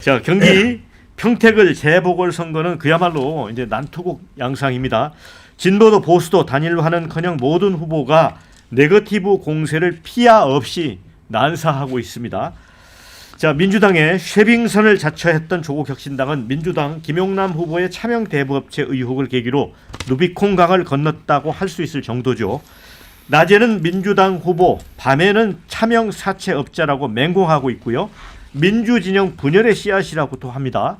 자, 경기 평택을 재보궐선거는 그야말로 이제 난투국 양상입니다. 진보도 보수도 단일화는커녕 모든 후보가 네거티브 공세를 피하 없이 난사하고 있습니다. 자, 민주당의 쉐빙선을 자처했던 조국혁신당은 민주당 김용남 후보의 차명 대부업체 의혹을 계기로 루비콘강을 건넜다고 할 수 있을 정도죠. 낮에는 민주당 후보, 밤에는 차명 사채업자라고 맹공하고 있고요. 민주진영 분열의 씨앗이라고도 합니다.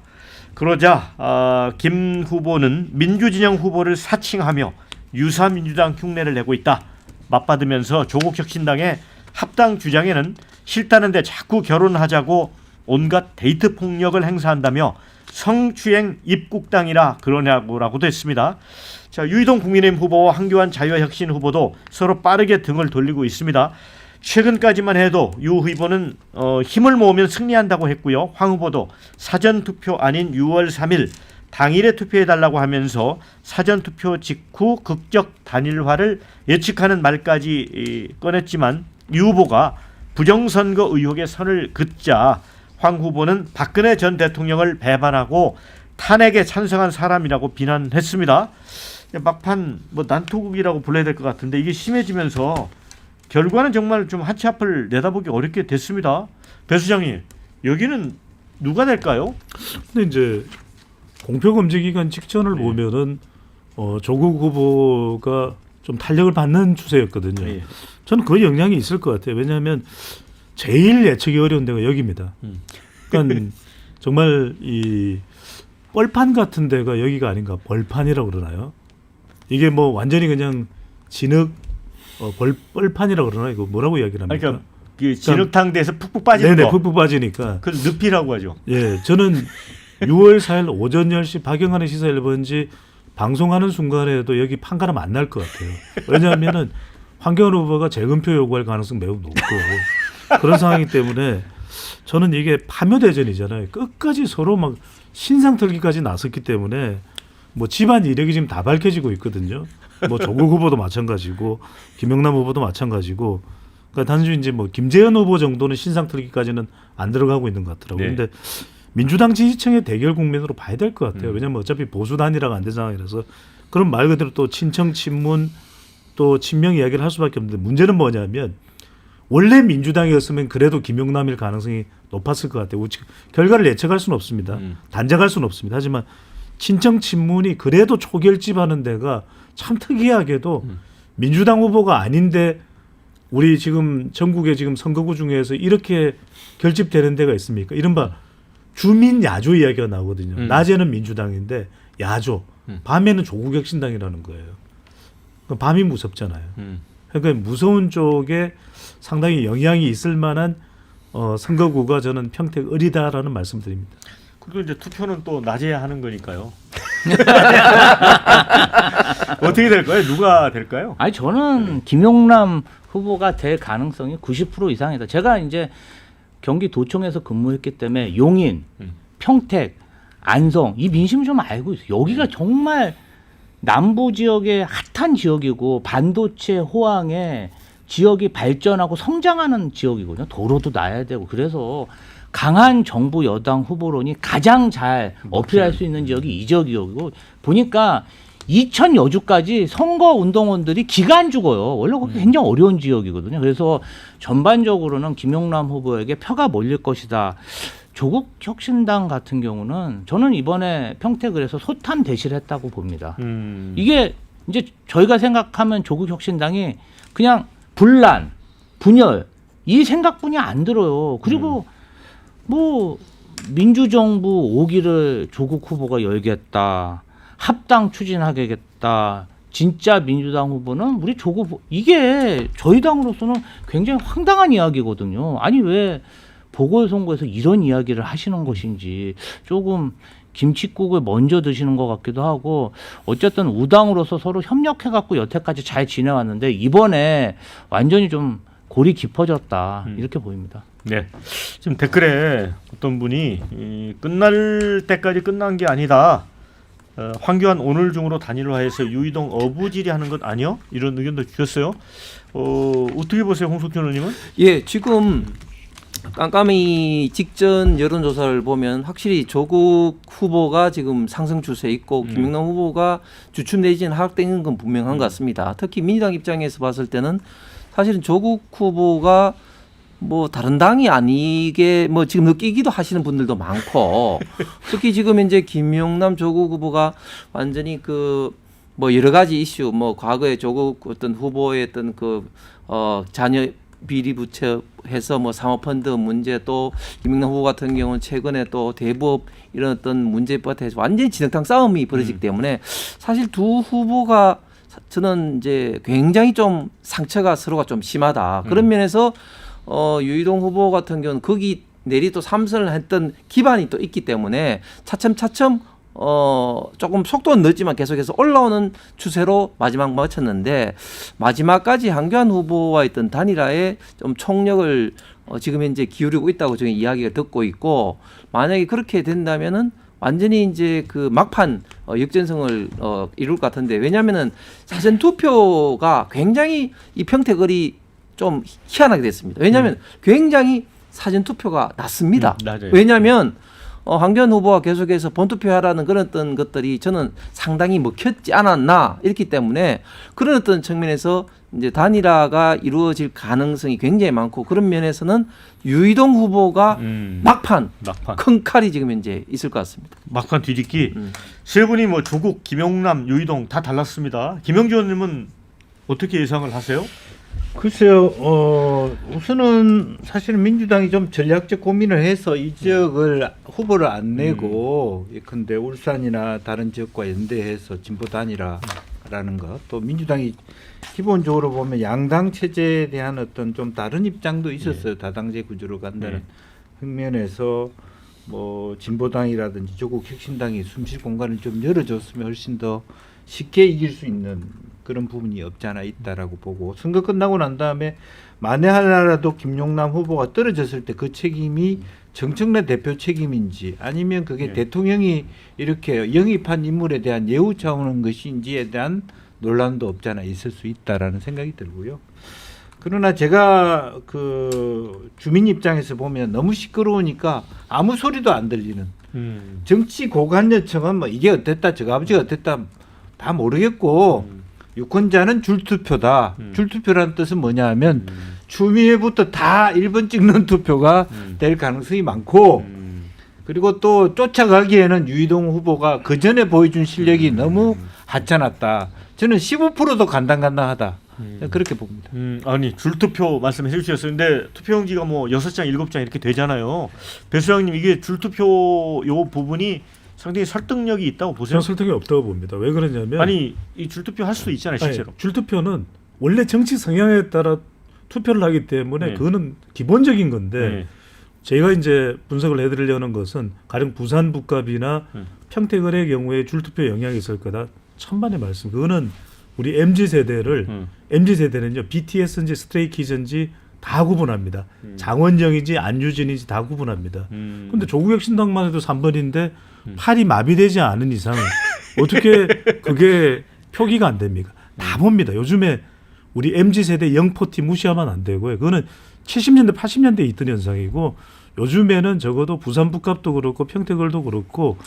그러자 김 후보는 민주진영 후보를 사칭하며 유사민주당 흉내를 내고 있다. 맞받으면서 조국혁신당의 합당 주장에는 싫다는데 자꾸 결혼하자고 온갖 데이트 폭력을 행사한다며 성추행 입국당이라 그러냐고라고도 했습니다. 자, 유이동 국민의힘 후보와 한교안 자유혁신 후보도 서로 빠르게 등을 돌리고 있습니다. 최근까지만 해도 유 후보는 힘을 모으면 승리한다고 했고요. 황 후보도 사전투표 아닌 6월 3일 당일에 투표해달라고 하면서 사전투표 직후 극적 단일화를 예측하는 말까지 꺼냈지만 유 후보가 부정선거 의혹에 선을 긋자 황 후보는 박근혜 전 대통령을 배반하고 탄핵에 찬성한 사람이라고 비난했습니다. 막판 난투국이라고 불러야 될 것 같은데 이게 심해지면서 결과는 정말 좀 한치 앞을 내다보기 어렵게 됐습니다. 배 수장님, 여기는 누가 될까요? 근데 이제 공표 검증 기간 직전을 보면은 조국 후보가 좀 탄력을 받는 추세였거든요. 네. 저는 그 영향이 있을 것 같아요. 왜냐하면 제일 예측이 어려운 데가 여기입니다. 그러니까 정말 이 뻘판 같은 데가 여기가 아닌가, 벌판이라고 그러나요? 이게 뭐 완전히 그냥 진흙 뻘판이라고 그러나 이거 뭐라고 이야기를 합니까? 그러니까 그 진흙탕 돼서 푹푹 빠지는 네네, 거. 푹푹 빠지니까. 그 늪이라고 하죠. 예, 저는 6월 4일 오전 10시 박영환의 시사 1번지 방송하는 순간에도 여기 판가름 안 날 것 같아요. 왜냐하면은 황교안 후보가 재검표 요구할 가능성 매우 높고 그런 상황이기 때문에 저는 이게 파묘대전이잖아요. 끝까지 서로 막 신상털기까지 나섰기 때문에 뭐 집안 이력이 지금 다 밝혀지고 있거든요. 뭐 조국 후보도 마찬가지고 김용남 후보도 마찬가지고 그러니까 단순히 이제 뭐 김재현 후보 정도는 신상털기까지는 안 들어가고 있는 것 같더라고요. 그런데 민주당 지지층의 대결 국면으로 봐야 될 것 같아요. 왜냐하면 어차피 보수 단일화가 안 된 상황이라서 그럼 말 그대로 또 친청 친문 또 친명 이야기를 할 수밖에 없는데 문제는 뭐냐면 원래 민주당이었으면 그래도 김용남일 가능성이 높았을 것 같아요. 결과를 예측할 수는 없습니다. 단정할 수는 없습니다. 하지만 친청 친문이 그래도 초결집하는 데가 참 특이하게도 민주당 후보가 아닌데 우리 지금 전국의 지금 선거구 중에서 이렇게 결집되는 데가 있습니까? 이른바 주민 야조 이야기가 나오거든요. 낮에는 민주당인데 야조, 밤에는 조국혁신당이라는 거예요. 밤이 무섭잖아요. 그러니까 무서운 쪽에 상당히 영향이 있을 만한 선거구가 저는 평택 을이다라는 말씀드립니다. 그리고 이제 투표는 또 낮에 하는 거니까요. 어떻게 될까요? 누가 될까요? 아니 저는 김용남 후보가 될 가능성이 90% 이상이다. 제가 이제 경기도청에서 근무했기 때문에 용인, 평택, 안성 이 민심 좀 알고 있어요. 여기가 정말 남부 지역의 핫한 지역이고 반도체 호황에 지역이 발전하고 성장하는 지역이거든요. 도로도 놔야 되고 그래서 강한 정부 여당 후보론이 가장 잘 어필할 수 있는 지역이 이 지역이고 보니까 2천 여주까지 선거 운동원들이 기가 안 죽어요. 원래 거기 굉장히 어려운 지역이거든요. 그래서 전반적으로는 김용남 후보에게 표가 몰릴 것이다. 조국 혁신당 같은 경우는 저는 이번에 평택을 해서 소탄 대실을 했다고 봅니다. 이게 이제 저희가 생각하면 조국 혁신당이 그냥 분란, 분열 이 생각뿐이 안 들어요. 그리고 뭐 민주정부 5기를 조국 후보가 열겠다. 합당 추진하겠다. 진짜 민주당 후보는 우리 조국 후보. 이게 저희 당으로서는 굉장히 황당한 이야기거든요. 아니 왜 보궐선거에서 이런 이야기를 하시는 것인지 조금 김칫국을 먼저 드시는 것 같기도 하고 어쨌든 우당으로서 서로 협력해갖고 여태까지 잘 지내왔는데 이번에 완전히 좀 골이 깊어졌다 이렇게 보입니다. 네, 지금 댓글에 어떤 분이 끝날 때까지 끝난 게 아니다. 황교안 오늘 중으로 단일화해서 유이동 어부지리 하는 것 아니요? 이런 의견도 주셨어요. 어떻게 보세요, 홍석천 의원님은? 예, 지금 깜깜이 직전 여론조사를 보면 확실히 조국 후보가 지금 상승 추세에 있고 김영남 후보가 주춤 내지는 하락되는 건 분명한 것 같습니다. 특히 민주당 입장에서 봤을 때는 사실은 조국 후보가 뭐 다른 당이 아니게 뭐 지금 느끼기도 하시는 분들도 많고 특히 지금 이제 김영남 조국 후보가 완전히 그 뭐 여러 가지 이슈 뭐 과거에 조국 어떤 후보의 어떤 그 자녀 비리 부채해서 뭐 사모펀드 문제 또 김영남 후보 같은 경우는 최근에 또 대부업 이런 어떤 문제부터 완전히 진흙탕 싸움이 벌어지기 때문에 사실 두 후보가 저는 이제 굉장히 좀 상처가 서로가 좀 심하다. 그런 면에서 유이동 후보 같은 경우는 거기 내리 또 삼선을 했던 기반이 또 있기 때문에 차츰차츰 조금 속도는 늦지만 계속해서 올라오는 추세로 마지막 마쳤는데 마지막까지 한교안 후보와 있던 단일화에 좀 총력을 지금 현재 기울이고 있다고 저는 이야기가 듣고 있고 만약에 그렇게 된다면은 완전히 이제 그 막판 역전승을 이룰 것 같은데 왜냐하면은 사전 투표가 굉장히 이 평택을이 좀 희한하게 됐습니다. 왜냐하면 굉장히 사전 투표가 낮습니다. 낮아요. 왜냐하면 한교안 후보가 계속해서 본투표하라는 그런 어떤 것들이 저는 상당히 먹혔지 않았나 이렇기 때문에 그런 어떤 측면에서 이제 단일화가 이루어질 가능성이 굉장히 많고 그런 면에서는 유이동 후보가 막판 큰 칼이 지금 현재 있을 것 같습니다. 막판 뒤집기. 세 분이 뭐 조국, 김영남, 유이동 다 달랐습니다. 김영주 의원님은 어떻게 예상을 하세요? 글쎄요, 우선은 사실은 민주당이 좀 전략적 고민을 해서 이 지역을 후보를 안 내고 예컨대 울산이나 다른 지역과 연대해서 진보 단일화라는 것, 또 민주당이 기본적으로 보면 양당 체제에 대한 어떤 좀 다른 입장도 있었어요. 다당제 구조로 간다는 측면에서 뭐 진보당이라든지 조국 혁신당이 숨쉴 공간을 좀 열어줬으면 훨씬 더 쉽게 이길 수 있는 그런 부분이 없지 않아 있다라고 보고 선거 끝나고 난 다음에 만에 하나라도 김용남 후보가 떨어졌을 때 그 책임이 정청래 대표 책임인지 아니면 그게 대통령이 이렇게 영입한 인물에 대한 예우 차원의 것인지에 대한 논란도 없지 않아 있을 수 있다라는 생각이 들고요. 그러나 제가 그 주민 입장에서 보면 너무 시끄러우니까 아무 소리도 안 들리는 정치 고관여청은 뭐 이게 어땠다 저거 아버지가 어땠다 다 모르겠고 유권자는 줄투표다. 줄투표라는 뜻은 뭐냐 하면 추미애부터 다 1번 찍는 투표가 될 가능성이 많고 그리고 또 쫓아가기에는 유이동 후보가 그 전에 보여준 실력이 너무 하찮았다. 저는 15%도 간당간당하다. 그렇게 봅니다. 아니 줄투표 말씀해 주셨는데 투표용지가 뭐 6장 7장 이렇게 되잖아요. 배 소장님 이게 줄투표 요 부분이 상당히 설득력이 있다고 보세요? 저는 설득이 없다고 봅니다. 왜 그러냐면 아니 이 줄투표 할 수도 있잖아요 실제로. 아니, 줄투표는 원래 정치 성향에 따라 투표를 하기 때문에 그거는 기본적인 건데 제가 이제 분석을 해드리려는 것은 가령 부산 북갑이나 평택을의 경우에 줄투표 영향이 있을 거다. 천만의 말씀. 그거는 우리 MZ 세대를 MZ 세대는요 BTS인지 스트레이키즈인지 다 구분합니다. 장원영인지 안유진인지 다 구분합니다. 그런데 조국혁신당만 해도 3번인데 팔이 마비되지 않은 이상은 어떻게 그게 표기가 안 됩니까? 다 봅니다. 요즘에 우리 MZ세대 영포티 무시하면 안 되고요. 그거는 70년대 80년대에 있던 현상이고 요즘에는 적어도 부산 북갑도 그렇고 평택을도 그렇고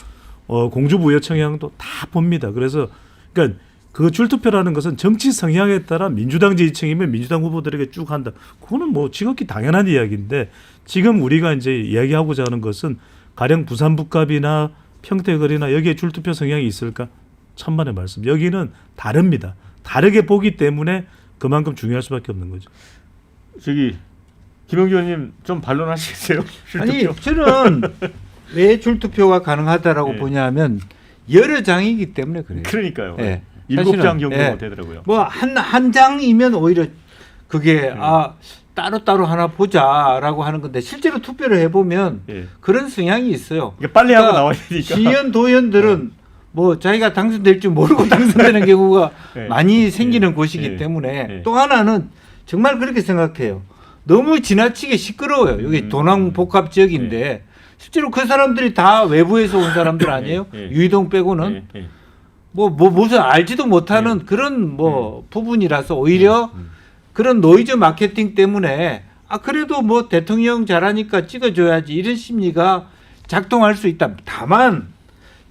공주부여 청양도 다 봅니다. 그래서 그러니까 그 줄투표라는 것은 정치 성향에 따라 민주당 지지층이면 민주당 후보들에게 쭉 한다. 그거는 뭐 지극히 당연한 이야기인데 지금 우리가 이제 이야기하고자 하는 것은 가령 부산 북갑이나 평택을이나 여기에 줄투표 성향이 있을까? 천만의 말씀. 여기는 다릅니다. 다르게 보기 때문에 그만큼 중요할 수밖에 없는 거죠. 저기 김영주 의원님 좀 반론하시겠어요? 아니 저는 왜 줄투표가 가능하다라고 보냐면 여러 장이기 때문에 그래요. 그러니까요. 예. 7장 정도 되더라고요. 뭐 한 장이면 오히려 그게 따로따로 하나 보자라고 하는 건데 실제로 투표를 해보면 그런 성향이 있어요. 그러니까 빨리 하고 나와야 되니까. 시연 도연들은 뭐 자기가 당선될 줄 모르고 당선되는 경우가 많이 생기는 곳이기 때문에 또 하나는 정말 그렇게 생각해요. 너무 지나치게 시끄러워요. 여기 도남 복합 지역인데 실제로 그 사람들이 다 외부에서 온 사람들 아니에요? 유이동 빼고는 뭐 무슨 알지도 못하는 그런 뭐 부분이라서 오히려 그런 노이즈 마케팅 때문에 그래도 뭐 대통령 잘하니까 찍어줘야지 이런 심리가 작동할 수 있다. 다만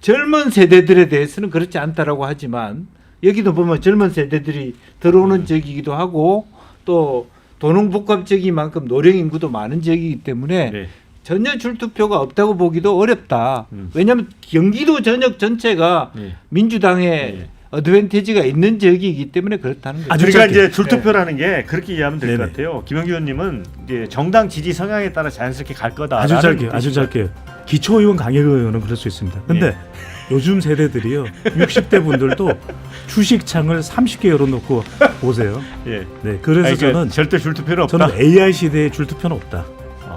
젊은 세대들에 대해서는 그렇지 않다라고 하지만 여기도 보면 젊은 세대들이 들어오는 지역이기도 하고 또 도농복합 지역이만큼 노령 인구도 많은 지역이기 때문에 네. 전혀 줄투표가 없다고 보기도 어렵다. 왜냐하면 경기도 전역 전체가 네. 민주당의 네. 어드밴티지가 있는 지역이기 때문에 그렇다는 거죠. 아주 그러니까 짧게. 이제 줄투표라는 게 그렇게 이해하면 될 것 네네. 같아요. 김영규 의원님은 이제 정당 지지 성향에 따라 자연스럽게 갈 거다. 아주 짧게. 기초의원 강행 의원은 그럴 수 있습니다. 근데 예. 요즘 세대들이요, 60대 분들도 주식창을 30개 열어놓고 보세요. 예. 네, 그래서 아니, 저는 절대 줄투표는 없다. 저는 AI 시대에 줄투표는 없다.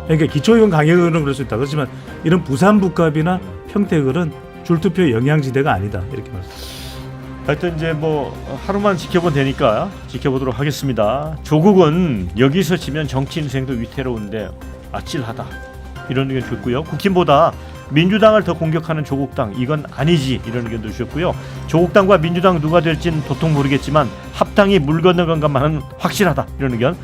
그러니까 기초의원 강행 의원은 그럴 수 있다. 그렇지만 이런 부산 북갑이나 평택을은 줄투표 영향지대가 아니다. 이렇게 말씀. 하여튼 이제 뭐 하루만 지켜보면 되니까 지켜보도록 하겠습니다. 조국은 여기서 지면 정치 인생도 위태로운데 아찔하다 이런 의견 주셨고요. 국힘보다 민주당을 더 공격하는 조국당 이건 아니지 이런 의견도 주셨고요. 조국당과 민주당 누가 될진 도통 모르겠지만 합당이 물 건너 간 것만은 확실하다 이런 의견